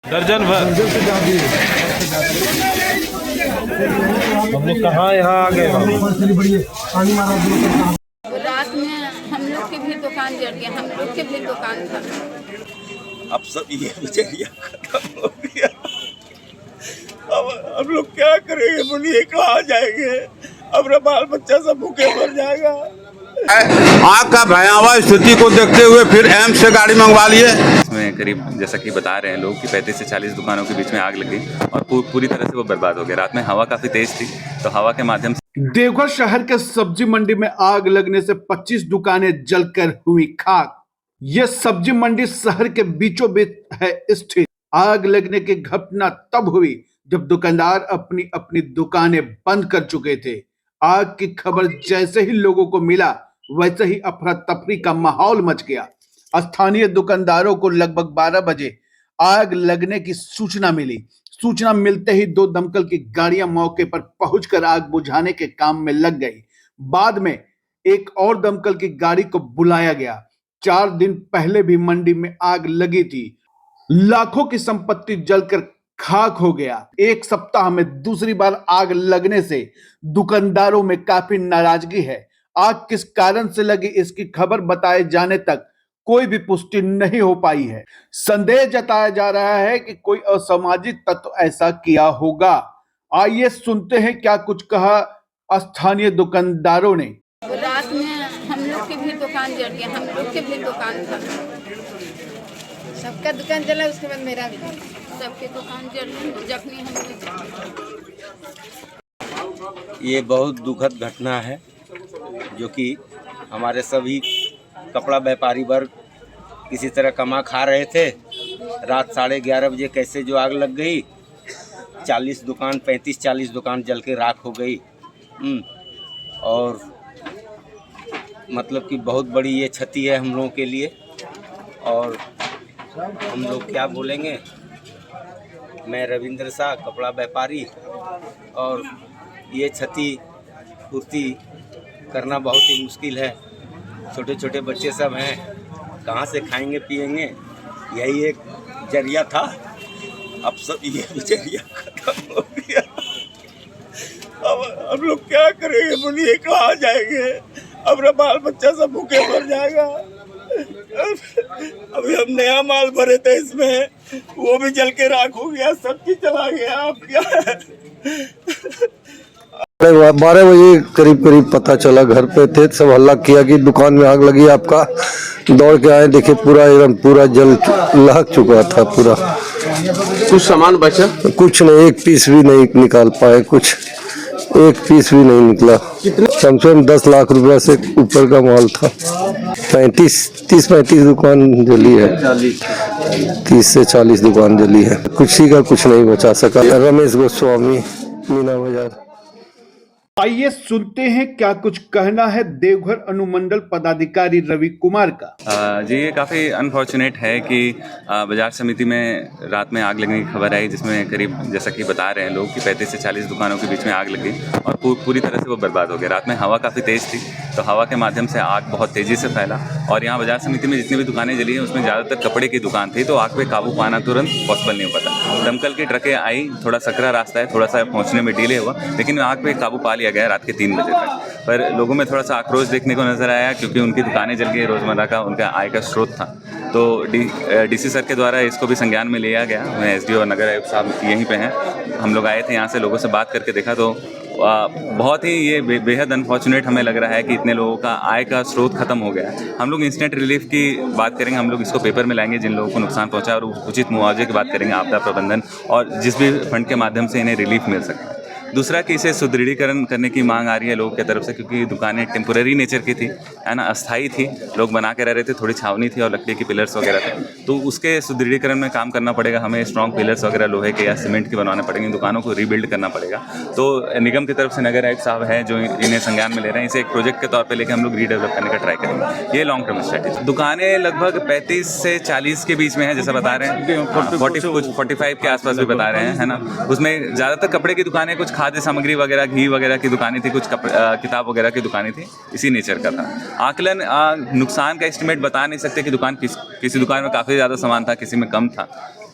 दर्जन भर। हम लोग कहाँ यहाँ आ गए बाबू? रात में हम लोग की भी दुकान जल गया, हम लोग की भी दुकान था। अब सब ये बेचैया खत्म हो गया। अब हम लोग क्या करेंगे? बोलिए कहाँ जाएंगे? अब बाल बच्चा सब भूखे मर जाएगा। आग का भयावह स्थिति को देखते हुए फिर एम्स से गाड़ी मंगवा लिए। इसमें करीब जैसा कि बता रहे हैं लोग कि 35 से 40 दुकानों के बीच में आग लगी और पूरी तरह से वो बर्बाद हो गया। रात में हवा काफी तेज थी, तो हवा के माध्यम से देवघर शहर के सब्जी मंडी में आग लगने से 25 दुकानें जलकर हुई खाक। यह सब्जी मंडी शहर के बीचों बीच है स्थित। आग लगने की घटना तब हुई जब दुकानदार अपनी अपनी दुकानें बंद कर चुके थे। आग की खबर जैसे ही लोगों को मिला, वैसे ही अफरा तफरी का माहौल मच गया। स्थानीय दुकानदारों को लगभग 12 बजे आग लगने की सूचना मिली। सूचना मिलते ही 2 दमकल की गाड़ियां मौके पर पहुंचकर आग बुझाने के काम में लग गई। बाद में एक और दमकल की गाड़ी को बुलाया गया। 4 दिन पहले भी मंडी में आग लगी थी। लाखों की संपत्ति जलकर खाक हो गया। एक सप्ताह में दूसरी बार आग लगने से दुकानदारों में काफी नाराजगी है। आग किस कारण से लगी, इसकी खबर बताए जाने तक कोई भी पुष्टि नहीं हो पाई है। संदेह जताया जा रहा है कि कोई असामाजिक तत्व ऐसा किया होगा। आइए सुनते हैं क्या कुछ कहा स्थानीय दुकानदारों ने। रात में हम लोग की भी दुकान जल गया, हम लोग की भी दुकान था। सबका दुकान जला, उसके बाद मेरा भी। सबकी दुकान जल गई, जखनी हम लोग। ये बहुत दुखद घटना है जो कि हमारे सभी कपड़ा व्यापारी वर्ग किसी तरह कमा खा रहे थे। रात 11:30 बजे कैसे जो आग लग गई, 35-40 दुकान जल के राख हो गई। और मतलब कि बहुत बड़ी ये क्षति है हम लोगों के लिए। और हम लोग क्या बोलेंगे। मैं रविंद्र शाह, कपड़ा व्यापारी, और ये क्षति पूर्ति करना बहुत ही मुश्किल है। छोटे छोटे बच्चे सब हैं, कहाँ से खाएंगे पिएंगे? यही एक जरिया था। अब सब ये जरिया खत्म हो गया। अब हम लोग क्या करेंगे? बोलिए कहाँ जाएंगे? अब बाल बच्चा सब भूखे मर जाएगा। अभी हम नया माल भरे थे इसमें, वो भी जल के राख हो गया, सब चीज चला गया। अब क्या है? 12 बजे करीब पता चला, घर पे थे, सब हल्ला किया कि दुकान में आग लगी आपका। दौड़ के आए, देखे पूरा एकदम पूरा जल लहक चुका था पूरा। कुछ सामान बचा? कुछ नहीं, एक पीस भी नहीं निकाल पाए, कुछ एक पीस भी नहीं निकला। कम से कम 10 लाख रुपया से ऊपर का माल था। 30-35 दुकान जली है, 30 से 40 दुकान जली है। कुछ ही का कुछ नहीं बचा सका। रमेश गोस्वामी, मीना बाजार। आइए सुनते हैं क्या कुछ कहना है देवघर अनुमंडल पदाधिकारी रवि कुमार का। जी, ये काफ़ी अनफॉर्चुनेट है कि बाजार समिति में रात में आग लगने की खबर आई, जिसमें करीब जैसा कि बता रहे हैं लोग कि 35 से 40 दुकानों के बीच में आग लगी और पूरी तरह से वो बर्बाद हो गया। रात में हवा काफ़ी तेज़ थी, तो हवा के माध्यम से आग बहुत तेज़ी से फैला और यहाँ बाजार समिति में जितनी भी दुकानें जली हैं उसमें ज़्यादातर कपड़े की दुकान थी, तो आग पे काबू पाना तुरंत पॉसिबल नहीं हो पाता। दमकल की ट्रकें आई, थोड़ा सकरा रास्ता है, थोड़ा सा पहुँचने में डिले हुआ, लेकिन आग पे काबू पा लिया गया रात के 3 बजे तक। पर लोगों में थोड़ा सा आक्रोश देखने को नजर आया क्योंकि उनकी दुकानें जल गई, रोजमर्रा का उनका आय का स्रोत था। तो डीसी सर के द्वारा इसको भी संज्ञान में लिया गया। मैं एसडीओ और नगर आयुक्त साहब यहीं पे हैं, हम लोग आए थे यहाँ से, लोगों से बात करके देखा तो बहुत ही ये बेहद अनफॉर्चुनेट हमें लग रहा है कि इतने लोगों का आय का स्रोत खत्म हो गया है। हम लोग इंस्टेंट रिलीफ की बात करेंगे, हम लोग इसको पेपर में लाएंगे जिन लोगों को नुकसान पहुंचा, और उचित मुआवजे की बात करेंगे, आपदा प्रबंधन और जिस भी फंड के माध्यम से इन्हें रिलीफ मिल सके। दूसरा कि इसे सुदृढ़ीकरण करने की मांग आ रही है लोगों की तरफ से, क्योंकि दुकानें टेम्पोररी नेचर की थी, है ना, अस्थायी थी, लोग बना के रह रहे थे, थोड़ी छावनी थी और लकड़ी की पिलर्स वगैरह थे, तो उसके सुदृढ़ीकरण में काम करना पड़ेगा हमें। स्ट्रॉन्ग पिलर्स वगैरह लोहे के या सीमेंट के बनवाने पड़ेंगे, दुकानों को रीबिल्ड करना पड़ेगा। तो निगम की तरफ से नगर आयुक्त साहब हैं जो इन्हें संज्ञान में ले रहे हैं, इसे एक प्रोजेक्ट के तौर पर लेकर हम लोग रीडेवलप करने का ट्राई करेंगे। ये लॉन्ग टर्म स्ट्रेटेजी। दुकानें लगभग 35 से 40 के बीच में है, जैसा बता रहे हैं, 45 के आसपास भी बता रहे हैं, है ना। उसमें ज़्यादातर कपड़े की दुकानें, कुछ खाद्य सामग्री वगैरह, घी वगैरह की दुकानें थी, कुछ किताब वगैरह की दुकानें थी, इसी नेचर का था। आकलन नुकसान का एस्टिमेट बता नहीं सकते कि किसी दुकान में काफ़ी ज़्यादा सामान था, किसी में कम था।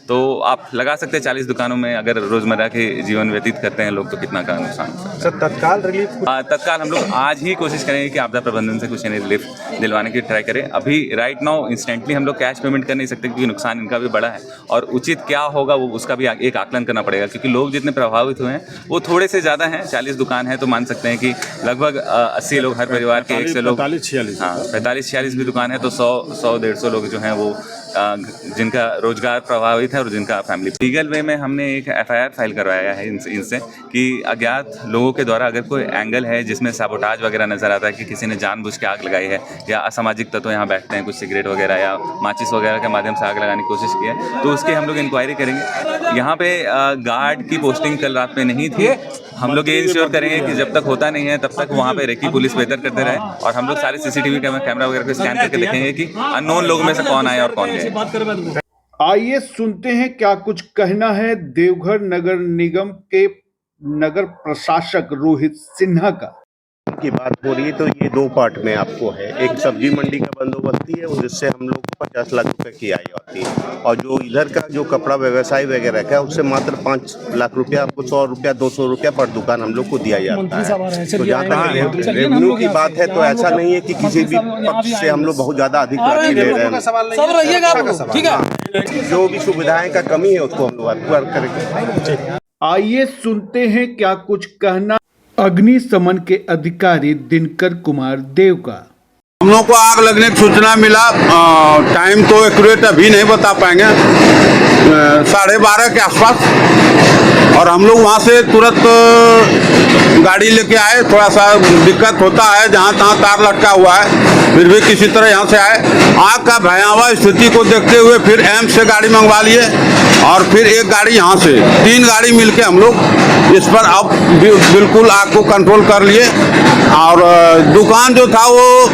तो आप लगा सकते हैं 40 दुकानों में अगर रोज़मर्रा के जीवन व्यतीत करते हैं लोग तो कितना का नुकसान हो सकता है। सर तत्काल रिलीफ तत्काल हम लोग आज ही कोशिश करेंगे कि आपदा प्रबंधन से कुछ इन्हें रिलीफ दिलवाने की ट्राई करें। अभी राइट नाउ इंस्टेंटली हम लोग कैश पेमेंट कर नहीं सकते क्योंकि नुकसान इनका भी बड़ा है और उचित क्या होगा वो उसका भी एक आकलन करना पड़ेगा क्योंकि लोग जितने प्रभावित हुए हैं वो थोड़े से ज़्यादा हैं। 40 दुकान है तो मान सकते हैं कि लगभग 80 लोग हर परिवार के, 1 से लोग 45-46 भी दुकान है तो 100-150 लोग जो हैं वो जिनका रोजगार प्रभावित है और जिनका फैमिली। लीगल वे में हमने एक FIR फाइल करवाया है इनसे कि अज्ञात लोगों के द्वारा अगर कोई एंगल है जिसमें साबोटाज वगैरह नजर आता है कि किसी ने जानबूझ के आग लगाई है या असामाजिक तत्व यहाँ बैठते हैं कुछ सिगरेट वगैरह या माचिस वगैरह के माध्यम से आग लगाने की कोशिश की है तो उसकी हम लोग इंक्वायरी करेंगे। यहाँ पे गार्ड की पोस्टिंग कल रात में नहीं थी। हम लोग ये इंश्योर करेंगे कि जब तक होता नहीं है तब तक वहाँ पे रेकी पुलिस बेहतर करते रहे और हम लोग सारे CCTV कैमरा वगैरह को स्कैन करके देखेंगे कि अननोन लोगों में से कौन आए और कौन गए। आइए सुनते हैं क्या कुछ कहना है देवघर नगर निगम के नगर प्रशासक रोहित सिन्हा का। की बात हो रही है तो ये 2 पार्ट में आपको है। एक सब्जी मंडी का बंदोबस्ती है जिससे हम लोग को 50 लाख रुपए की आय होती है और जो इधर का जो कपड़ा व्यवसाय वगैरह का उससे मात्र 5 लाख रुपया आपको 100 रुपया 200 रुपया पर दुकान हम लोग को दिया जाता है। तो जहाँ तक रेवेन्यू की बात है तो ऐसा नहीं है कि किसी भी पक्ष से हम लोग बहुत ज्यादा अधिक राशि ले रहे हैं। जो भी सुविधाएं का कमी है उसको हम लोग पूरा करेंगे। आइए सुनते हैं क्या कुछ कहना अग्निशमन के अधिकारी दिनकर कुमार देव का। हम लोग को आग लगने की सूचना मिला। टाइम तो एक्यूरेट अभी नहीं बता पाएंगे, 12:30 के आसपास और हम लोग वहाँ से तुरंत गाड़ी लेके आए। थोड़ा सा दिक्कत होता है, जहाँ तहाँ तार लटका हुआ है, फिर भी किसी तरह यहाँ से आए। आग का भयावह स्थिति को देखते हुए फिर एम्स से गाड़ी मंगवा लिए और फिर एक गाड़ी यहाँ से, 3 गाड़ी मिलके हम लोग इस पर अब बिल्कुल आग को कंट्रोल कर लिए। और दुकान जो था वो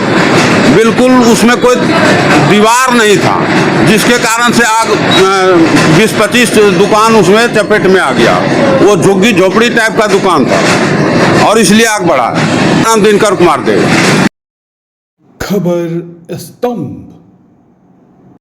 बिल्कुल उसमें कोई दीवार नहीं था, जिसके कारण से आग 20-25 दुकान उसमें चपेट में आ गया। वो झुग्गी झोपड़ी टाइप का दुकान था और इसलिए आग बढ़ा। नाम दिनकर कुमार देव। खबर स्तंभ।